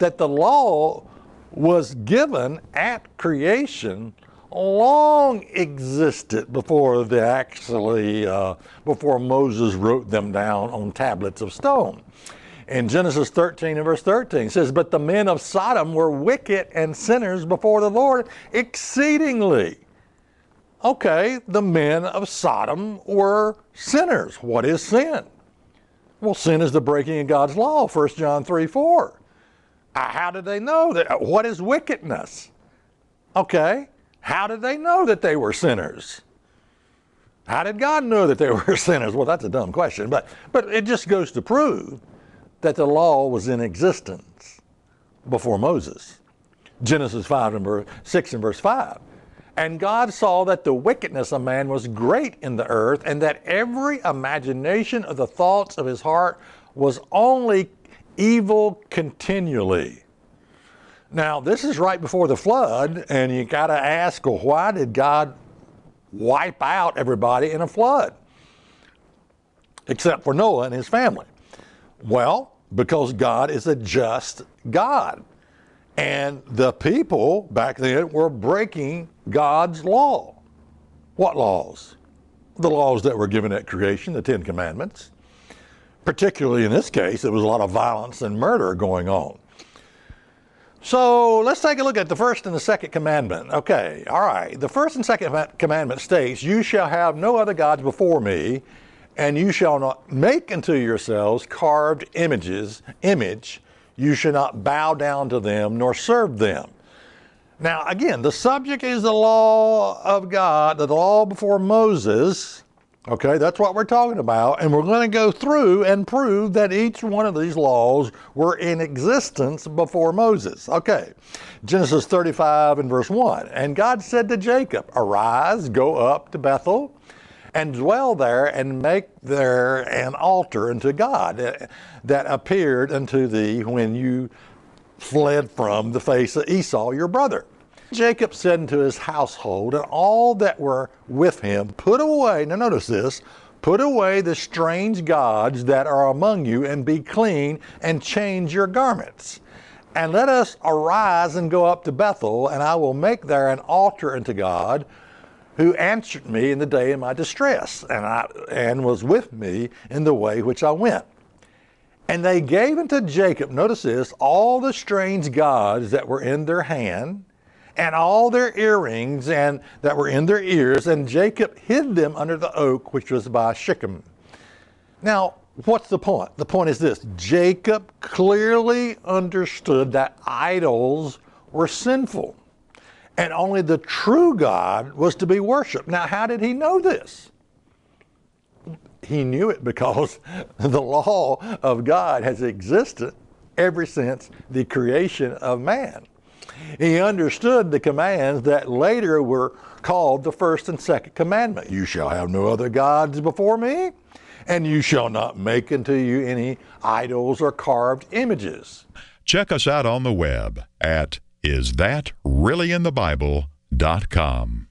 that the law was given at creation long existed before before Moses wrote them down on tablets of stone. In Genesis 13 and verse 13 it says, "But the men of Sodom were wicked and sinners before the Lord exceedingly." Okay, the men of Sodom were sinners. What is sin? Well, sin is the breaking of God's law, 1 John 3:4. How did they know that? What is wickedness? Okay, how did they know that they were sinners? How did God know that they were sinners? Well, that's a dumb question, but it just goes to prove that the law was in existence before Moses. Genesis 6 and verse 5. "And God saw that the wickedness of man was great in the earth, and that every imagination of the thoughts of his heart was only evil continually." Now, this is right before the flood, and you got to ask, well, why did God wipe out everybody in a flood? Except for Noah and his family. Well, because God is a just God. And the people back then were breaking God's law. What laws? The laws that were given at creation, the 10 Commandments. Particularly in this case, there was a lot of violence and murder going on. So let's take a look at the first and the second commandment. Okay, all right. The first and second commandment states, "You shall have no other gods before me, and you shall not make unto yourselves carved image. You shall not bow down to them nor serve them." Now, again, the subject is the law of God, the law before Moses. Okay, that's what we're talking about. And we're going to go through and prove that each one of these laws were in existence before Moses. Okay, Genesis 35 and verse 1. "And God said to Jacob, Arise, go up to Bethel, and dwell there, and make there an altar unto God that appeared unto thee when you fled from the face of Esau your brother. Jacob said unto his household and all that were with him, Put away," now notice this, "put away the strange gods that are among you, and be clean, and change your garments. And let us arise and go up to Bethel, and I will make there an altar unto God, who answered me in the day of my distress, and was with me in the way which I went. And they gave unto Jacob," notice this, "all the strange gods that were in their hand, and all their earrings and that were in their ears, and Jacob hid them under the oak which was by Shechem." Now, what's the point? The point is this: Jacob clearly understood that idols were sinful, and only the true God was to be worshiped. Now, how did he know this? He knew it because the law of God has existed ever since the creation of man. He understood the commands that later were called the first and second commandment. "You shall have no other gods before me, and you shall not make unto you any idols or carved images." Check us out on the web at isthatreallyinthebible.com.